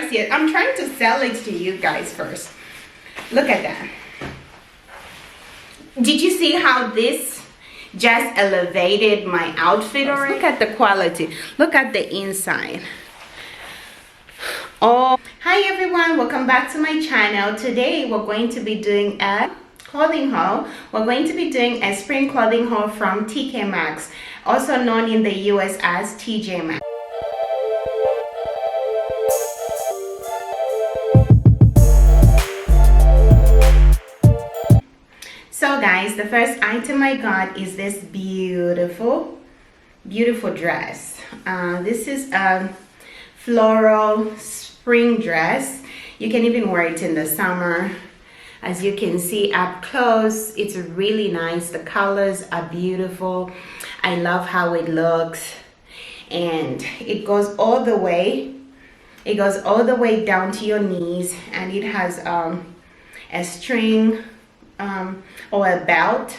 dress yet. I'm trying to sell it to you guys first. Look at that. Did you see how this just elevated my outfit already? Look at the quality. Look at the inside. Oh, hi everyone, welcome back to my channel. Today we're going to be doing a clothing haul. We're going to be doing a spring clothing haul from TK Maxx, also known in the US as TJ Maxx. So guys, the first item I got is this beautiful dress. This is a floral spring dress. You can even wear it in the summer. As you can see up close, it's really nice. The colors are beautiful. I love how it looks, and it goes all the way. It goes all the way down to your knees, and it has a string or a belt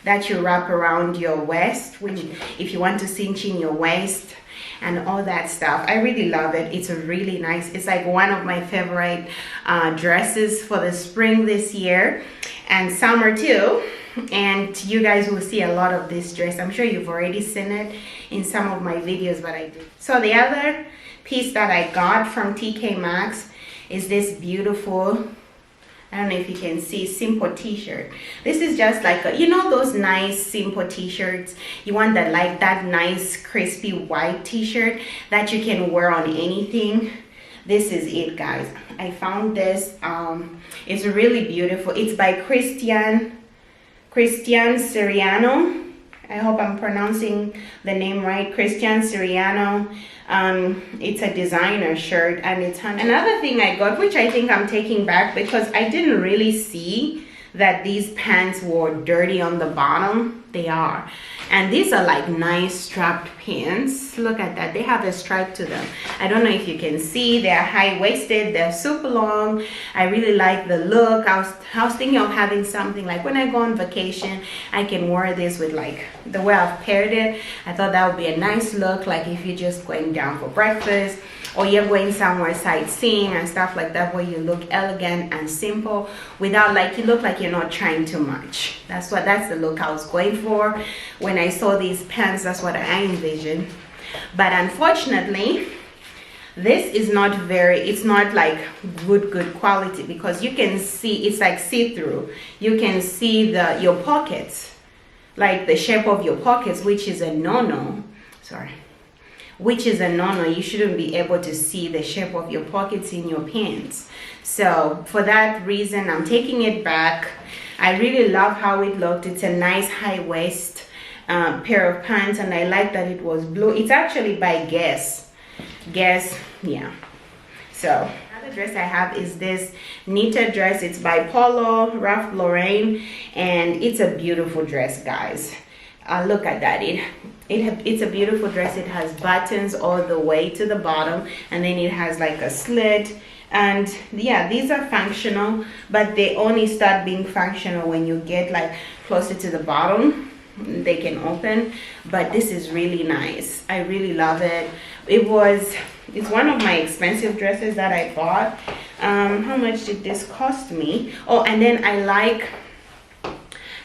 that you wrap around your waist, which if you want to cinch in your waist and all that stuff. I really love it. It's a really nice, it's like one of my favorite dresses for the spring this year and summer too. And you guys will see a lot of this dress. I'm sure you've already seen it in some of my videos, but I do. So the other piece that I got from TK Maxx is this beautiful, I don't know if you can see, simple t-shirt. This is just like a, you know, those nice simple t-shirts. You want that, like that nice crispy white t-shirt that you can wear on anything. This is it, guys. I found this. It's really beautiful. It's by Christian Siriano. I hope I'm pronouncing the name right. Christian Siriano. It's a designer shirt, and it's another thing I got, which I think I'm taking back because I didn't really see that these pants were dirty on the bottom. They are, and these are like nice strapped pants. Look at that, they have a stripe to them. I don't know if you can see, they're high-waisted, they're super long. I really like the look. I was thinking of having something like when I go on vacation, I can wear this with like the way I've paired it. I thought that would be a nice look, like if you're just going down for breakfast or you're going somewhere sightseeing and stuff like that, where you look elegant and simple without, like, you look like you're not trying too much. That's the look I was going for when I saw these pants. That's what I envisioned. But unfortunately, this is not it's not like good quality, because you can see it's like see-through. You can see your pockets, like the shape of your pockets, which is a no-no. Sorry. Which is a no-no. You shouldn't be able to see the shape of your pockets in your pants. So for that reason, I'm taking it back. I really love how it looked. It's a nice high waist pair of pants, and I like that it was blue. It's actually by Guess, yeah. So another dress I have is this knitted dress. It's by Polo Ralph Lauren, and it's a beautiful dress, guys. Look at that. It's a beautiful dress. It has buttons all the way to the bottom, and then it has like a slit. And yeah, these are functional, but they only start being functional when you get like closer to the bottom. They can open, but this is really nice. I really love it. It's one of my expensive dresses that I bought. How much did this cost me? Oh, and then I like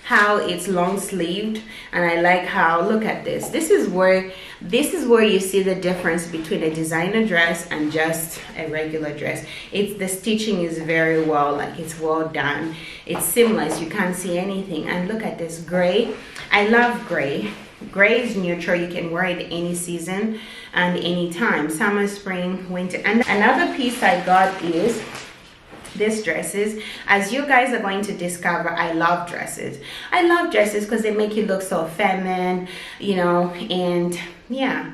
how it's long sleeved, and I like how, look at this. This is where you see the difference between a designer dress and just a regular dress. The stitching is very well, like it's well done. It's seamless, you can't see anything. And look at this gray. I love gray. Gray is neutral. You can wear it any season and any time, summer, spring, winter. And another piece I got is these dresses. As you guys are going to discover, I love dresses. I love dresses because they make you look so feminine, you know. And yeah,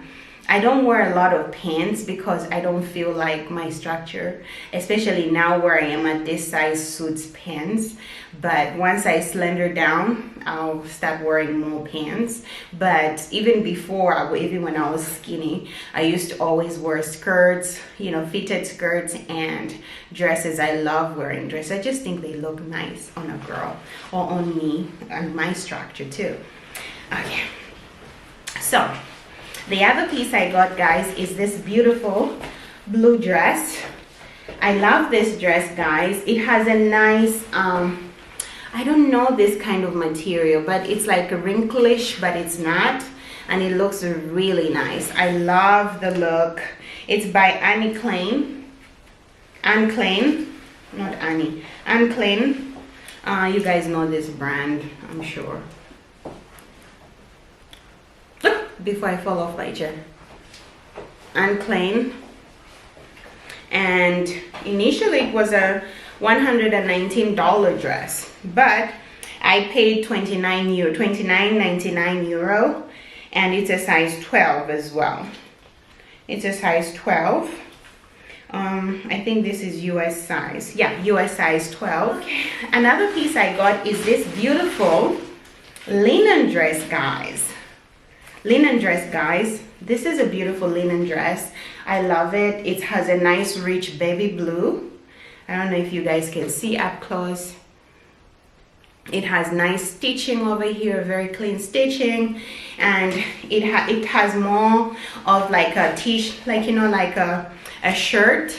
I don't wear a lot of pants because I don't feel like my structure, especially now where I am at this size, suits pants. But once I slender down, I'll start wearing more pants. But even before, even when I was skinny, I used to always wear skirts, you know, fitted skirts and dresses. I love wearing dresses. I just think they look nice on a girl or on me and my structure too. Okay, so the other piece I got, guys, is this beautiful blue dress. I love this dress, guys. It has a nice I don't know this kind of material, but it's like a wrinklish, but it's not, and it looks really nice. I love the look. It's by Anne Klein. Anne Klein, not Annie. Anne Klein. You guys know this brand, I'm sure. Before I fall off my chair. Anne Klein. And initially it was a $119 dress, but I paid €29.99, and it's a size 12 as well. It's a size 12. I think this is US size. Yeah, US size 12. Okay. Another piece I got is this beautiful linen dress, guys. Linen dress, guys. This is a beautiful linen dress. I love it. It has a nice rich baby blue. I don't know if you guys can see up close. It has nice stitching over here, very clean stitching, and it has more of like a like, you know, like a shirt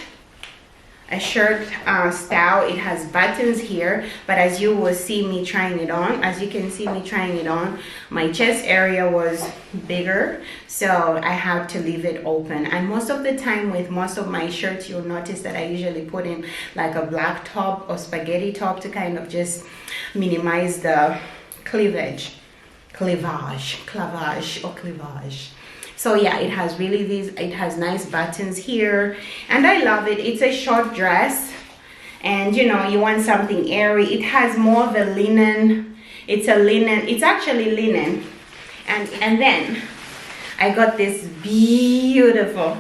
style. It has buttons here, but as you will see me trying it on, as you can see me trying it on, my chest area was bigger, so I have to leave it open. And most of the time with most of my shirts, you'll notice that I usually put in like a black top or spaghetti top to kind of just minimize the cleavage. So yeah, it has really it has nice buttons here, and I love it. It's a short dress, and you know, you want something airy. It has more of a linen. It's actually linen. And then I got this beautiful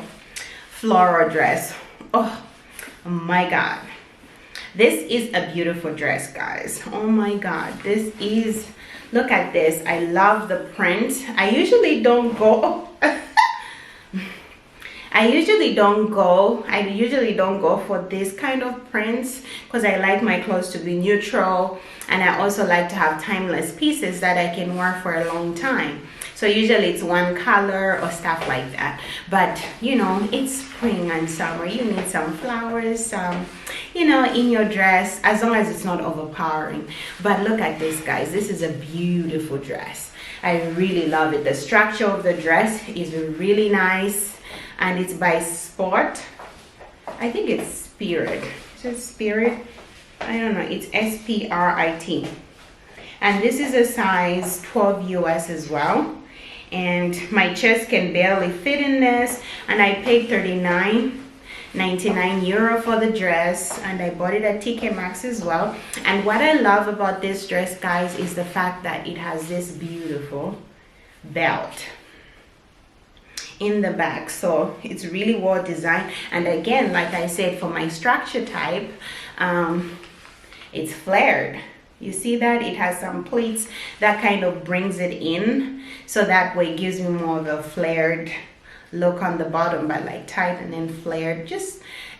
floral dress. Oh my God. This is a beautiful dress, guys. Oh my God. Look at this. I love the print. I usually don't go for this kind of prints because I like my clothes to be neutral, and I also like to have timeless pieces that I can wear for a long time. So usually it's one color or stuff like that. But you know, it's spring and summer. You need some flowers, you know, in your dress, as long as it's not overpowering. But look at this, guys. This is a beautiful dress. I really love it. The structure of the dress is really nice, and it's by Sport. I think it's Spirit. Is it Spirit? I don't know. It's SPRIT. And this is a size 12 US as well. And my chest can barely fit in this, and I paid €39.99 for the dress, and I bought it at TK Maxx as well. And what I love about this dress, guys, is the fact that it has this beautiful belt in the back, so it's really well designed. And again, like I said, for my structure type, it's flared. You see that it has some pleats that kind of brings it in, so that way it gives me more of a flared look on the bottom, but like tight and then flared.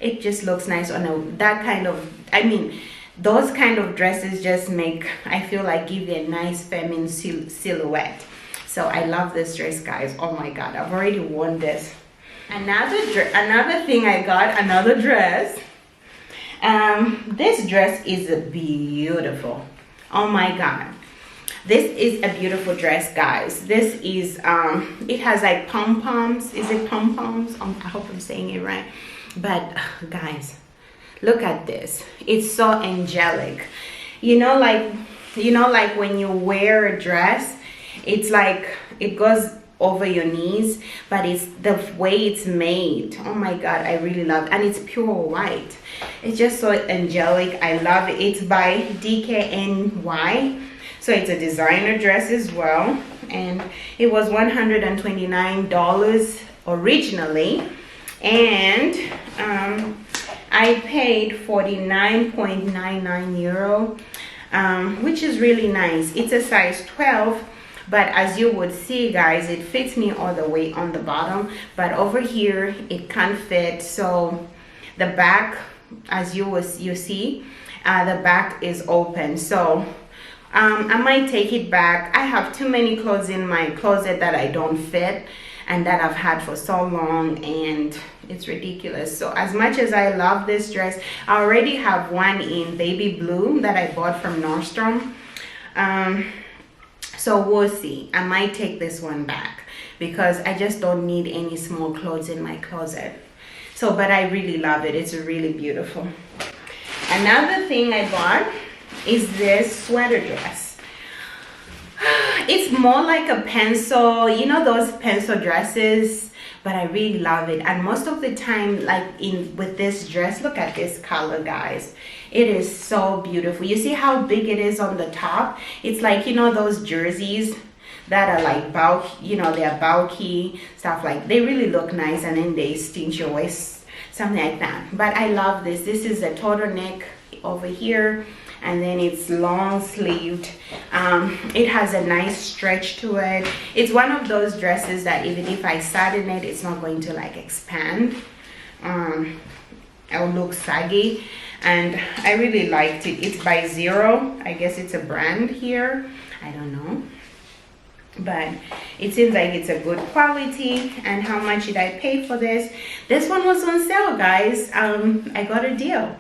It just looks nice on that kind of, I mean, those kind of dresses just make, I feel like, give you a nice feminine silhouette. So I love this dress, guys. Oh my God, I've already worn this. Another thing I got, another dress. This dress is beautiful. Oh my God, this is a beautiful dress, guys. This is it has like pom-poms. Is it pom-poms? I hope I'm saying it right. But guys, look at this. It's so angelic. You know, like when you wear a dress, it's like it goes over your knees, but it's the way it's made. Oh my God, I really love it. And it's pure white. It's just so angelic. I love it. It's by DKNY, so it's a designer dress as well, and it was $129 originally, and I paid €49.99, which is really nice. It's a size 12. But as you would see, guys, it fits me all the way on the bottom, but over here it can't fit. So the back, as you see, the back is open. So I might take it back. I have too many clothes in my closet that I don't fit and that I've had for so long, and It's ridiculous. So as much as I love this dress, I already have one in baby blue that I bought from Nordstrom. So we'll see. I might take this one back because I just don't need any small clothes in my closet. So, but I really love it. It's really beautiful. Another thing I bought is this sweater dress. It's more like a pencil, you know, those pencil dresses, but I really love it. And most of the time, like with this dress, look at this color, guys. It is so beautiful. You see how big it is on the top? It's like, you know, those jerseys that are like bulky, you know, they're bulky, stuff like, they really look nice, and then they cinch your waist, something like that. But I love this. This is a turtleneck over here, and then it's long sleeved. It has a nice stretch to it. It's one of those dresses that even if I sat in it, it's not going to like expand. It'll look saggy, and I really liked it. It's by Zero. I guess it's a brand here. I don't know, but it seems like it's a good quality. And how much did I pay for this? This one was on sale, guys. I got a deal.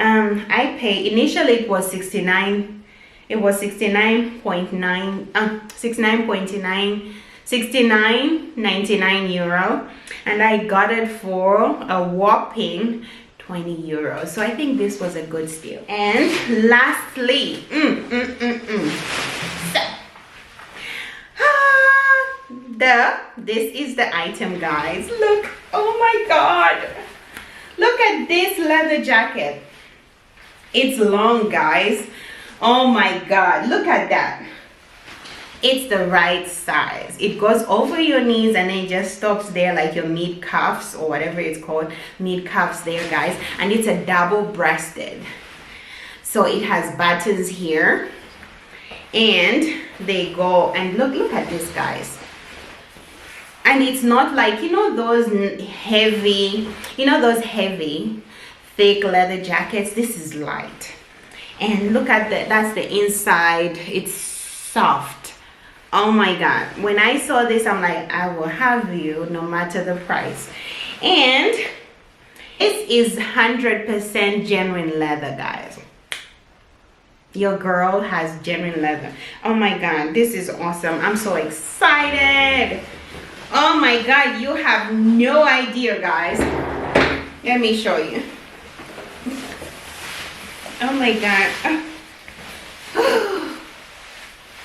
I paid, initially it was 69, it was 69.99 euro, and I got it for a whopping 20 euros. So I think this was a good steal. And lastly, this is the item, guys. Look, oh my god, look at this leather jacket. It's long, guys. Oh my god, look at that. It's the right size. It goes over your knees and it just stops there, like your mid cuffs or whatever it's called, mid cuffs there, guys. And it's a double breasted, so it has buttons here, and they go, and look at this, guys. And it's not like, you know, those heavy, thick leather jackets. This is light. And look at that's the inside. It's soft. Oh my god, when I saw this, I'm like, I will have you no matter the price. And this is 100% genuine leather, guys. Your girl has genuine leather. Oh my god, this is awesome. I'm so excited. Oh my god, you have no idea, guys. Let me show you. Oh my god.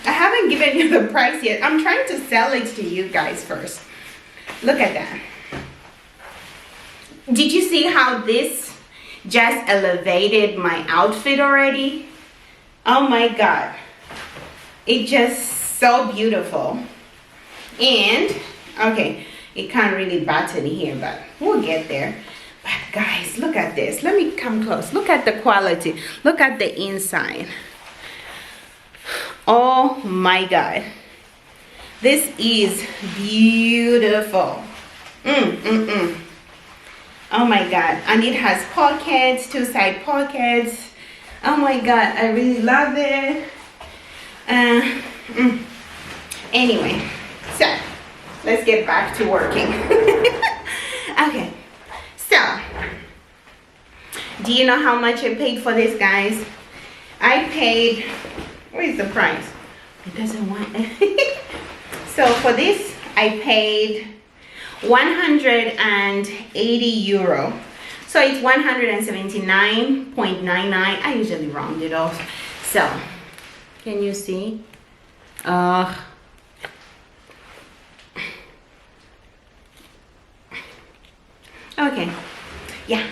I haven't given you the price yet. I'm trying to sell it to you guys first. Look at that. Did you see how this just elevated my outfit already? Oh my god. It's just so beautiful. And okay, it can't really button here, but we'll get there. But guys, look at this. Let me come close. Look at the quality. Look at the inside. Oh my god, this is beautiful. Oh my god, and it has pockets, two side pockets. Oh my god, I really love it. Anyway, so let's get back to working. Okay, so do you know how much I paid for this, guys? I paid, where is the price? It doesn't want it. So for this, I paid 180 euro. So it's 179.99. I usually round it off. So, can you see? Okay. Yeah,